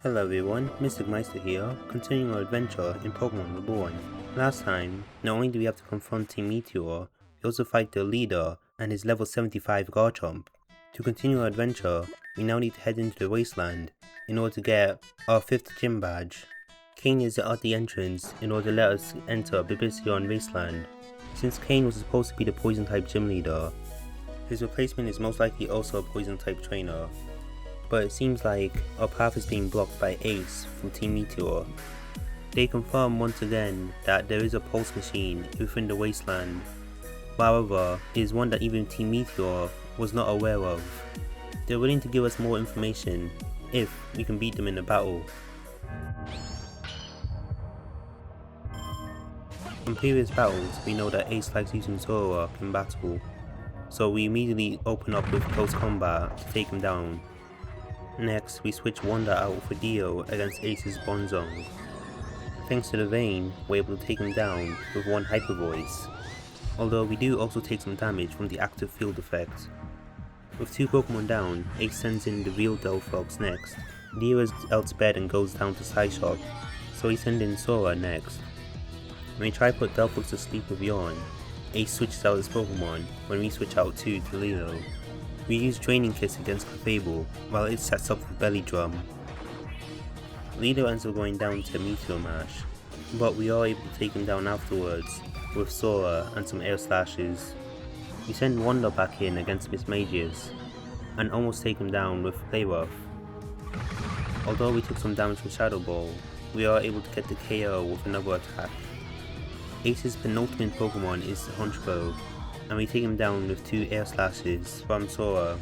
Hello everyone, Mystic Meister here, continuing our adventure in Pokémon Reborn. Last time, not only do we have to confront Team Meteor, we also fight their leader and his level 75 Garchomp. To continue our adventure, we now need to head into the wasteland in order to get our 5th gym badge. Kane is at the entrance in order to let us enter Babyssion Wasteland. Since Kane was supposed to be the poison type gym leader, his replacement is most likely also a poison type trainer. But it seems like our path is being blocked by Ace from Team Meteor. They confirm once again that there is a pulse machine within the wasteland. However, it is one that even Team Meteor was not aware of. They're willing to give us more information if we can beat them in a battle. From previous battles, we know that Ace likes using Zoroark in battle, so we immediately open up with close combat to take him down. Next, we switch Wanda out for Dio against Ace's Bronzong. Thanks to the Vein, we're able to take him down with one Hyper Voice, although we do also take some damage from the active field effect. With 2 Pokemon down, Ace sends in the real Delphox next. Dio is outsped and goes down to Psyshock, so he sends in Sora next. When we try to put Delphox to sleep with Yawn, Ace switches out his Pokemon when we switch out to Lilo. We use Draining Kiss against Clefable, while it sets up for Belly Drum. Lido ends up going down to Meteor Mash, but we are able to take him down afterwards with Sora and some air slashes. We send Wanda back in against Mismagius, and almost take him down with Play Rough. Although we took some damage from Shadow Ball, we are able to get the KO with another attack. Ace's penultimate Pokemon is Honchkrow, and we take him down with 2 air slashes from Sora.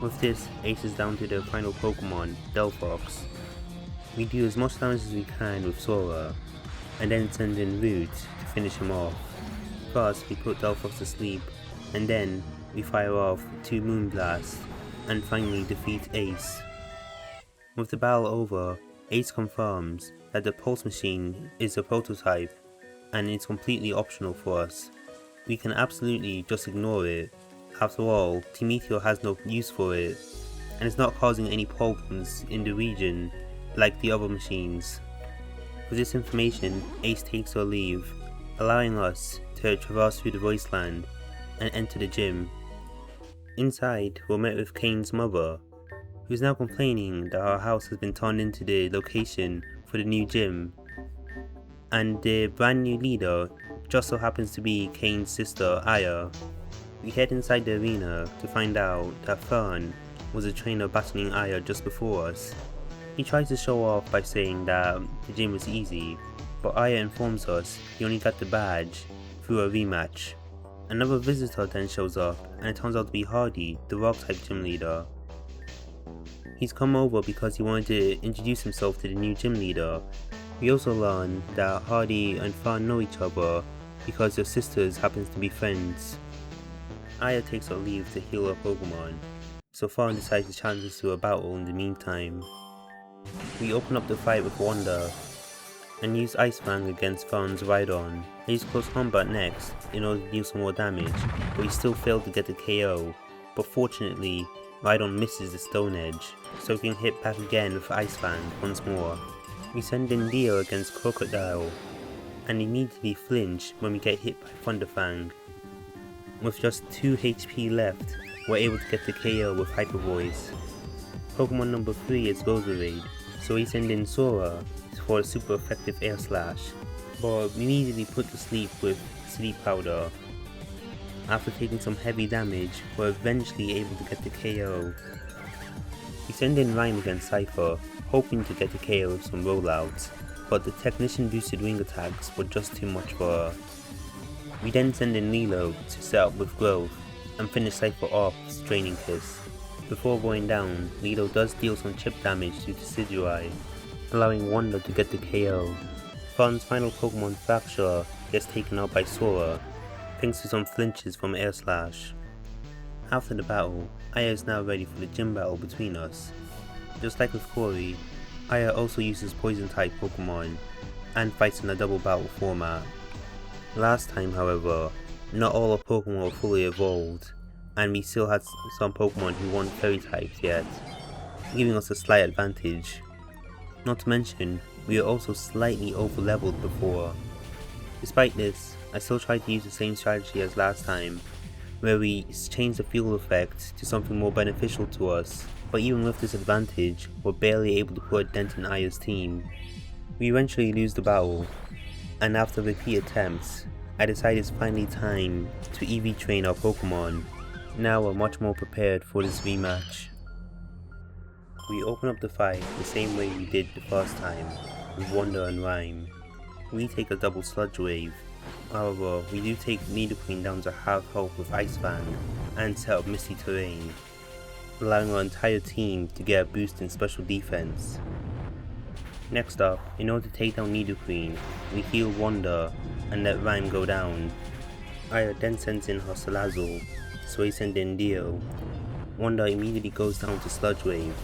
With this, Ace is down to their final Pokemon, Delphox. We do as much damage as we can with Sora, and then send in Root to finish him off. First, we put Delphox to sleep, and then we fire off 2 Moonblasts, and finally defeat Ace. With the battle over, Ace confirms that the Pulse Machine is a prototype, and it's completely optional for us. We can absolutely just ignore it. After all, Team Meteor has no use for it, and it's not causing any problems in the region like the other machines. With this information, Ace takes her leave, allowing us to traverse through the wasteland and enter the gym. Inside, we're met with Kane's mother, who is now complaining that her house has been turned into the location for the new gym, and the brand new leader just so happens to be Kane's sister, Aya. We head inside the arena to find out that Fern was a trainer battling Aya just before us. He tries to show off by saying that the gym was easy, but Aya informs us he only got the badge through a rematch. Another visitor then shows up, and it turns out to be Hardy, the Rock-type gym leader. He's come over because he wanted to introduce himself to the new gym leader. We also learn that Hardy and Fern know each other because their sisters happen to be friends. Aya takes her leave to heal her Pokemon, so Fern decides to challenge us to a battle in the meantime. We open up the fight with Wanda, and use Ice Fang against Fern's Rhydon. I use Close Combat next in order to deal some more damage, but we still fail to get the KO, but fortunately Rhydon misses the Stone Edge, so we can hit back again with Ice Fang once more. We send in Dio against Crocodile, and immediately flinch when we get hit by Thunderfang. With just 2 HP left, we're able to get the KO with Hyper Voice. Pokemon number 3 is Roserade, so we send in Sora for a super effective Air Slash, but we immediately put to sleep with Sleep Powder. After taking some heavy damage, we're eventually able to get the KO. We send in Rhyme against Cypher, hoping to get the KO with some rollouts, but the Technician boosted wing attacks were just too much for her. We then send in Lilo to set up with Growth, and finish Cypher off with Draining Kiss. Before going down, Lilo does deal some chip damage to Decidueye, allowing Wanda to get the KO. Fern's final Pokemon Fracture gets taken out by Sora, thanks to some flinches from Air Slash. After the battle, Aya is now ready for the gym battle between us. Just like with Corey, Aya also uses Poison-type Pokemon, and fights in a double battle format. Last time, however, not all our Pokemon were fully evolved, and we still had some Pokemon who weren't Fairy types yet, giving us a slight advantage. Not to mention, we were also slightly over leveled before. Despite this, I still tried to use the same strategy as last time, where we changed the fuel effect to something more beneficial to us, but even with this advantage, we're barely able to put a dent in Aya's team. We eventually lose the battle, and after repeated attempts, I decided it's finally time to EV train our Pokemon. Now we're much more prepared for this rematch. We open up the fight the same way we did the first time, with Wonder and Rhyme. We take a double Sludge Wave. However, we do take Nidoqueen down to half health with Ice Fang and set up Misty Terrain, allowing our entire team to get a boost in special defense. Next up, in order to take down Nidoqueen, we heal Wonder and let Rhyme go down. Aya then sends in her Salazzle, so we send in Dio. Wonder immediately goes down to Sludge Wave,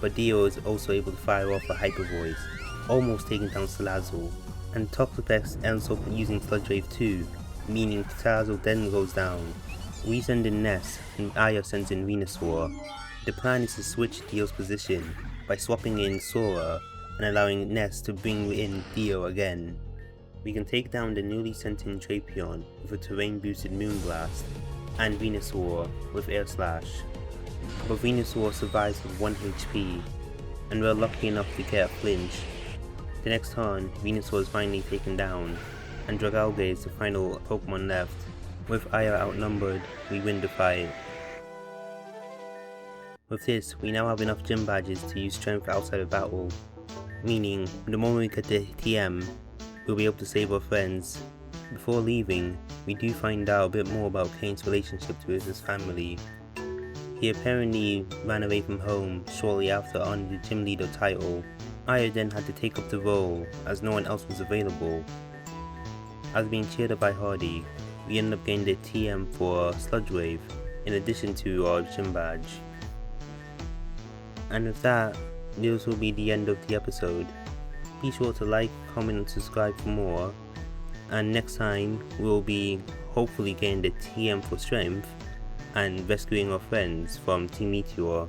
but Dio is also able to fire off a Hyper Voice, almost taking down Salazzle, and Toxapex ends up using Sludge Wave too, meaning Salazzle then goes down. We send in Ness, and Aya sends in Venusaur. The plan is to switch Dio's position by swapping in Sora and allowing Ness to bring in Dio again. We can take down the newly sent in Drapion with a terrain boosted Moonblast, and Venusaur with Air Slash. But Venusaur survives with 1 HP, and we're lucky enough to get a flinch. The next turn, Venusaur is finally taken down, and Dragalge is the final Pokemon left. With Aya outnumbered, we win the fight. With this, we now have enough gym badges to use strength outside of battle, meaning the moment we get to TM, we'll be able to save our friends. Before leaving, we do find out a bit more about Kane's relationship with his family. He apparently ran away from home shortly after earning the gym leader title. Aya then had to take up the role as no one else was available. As being cheered up by Hardy, we end up getting the TM for Sludge Wave in addition to our gym badge. And with that, this will be the end of the episode. Be sure to like, comment and subscribe for more, and next time we'll be hopefully getting the TM for strength and rescuing our friends from Team Meteor.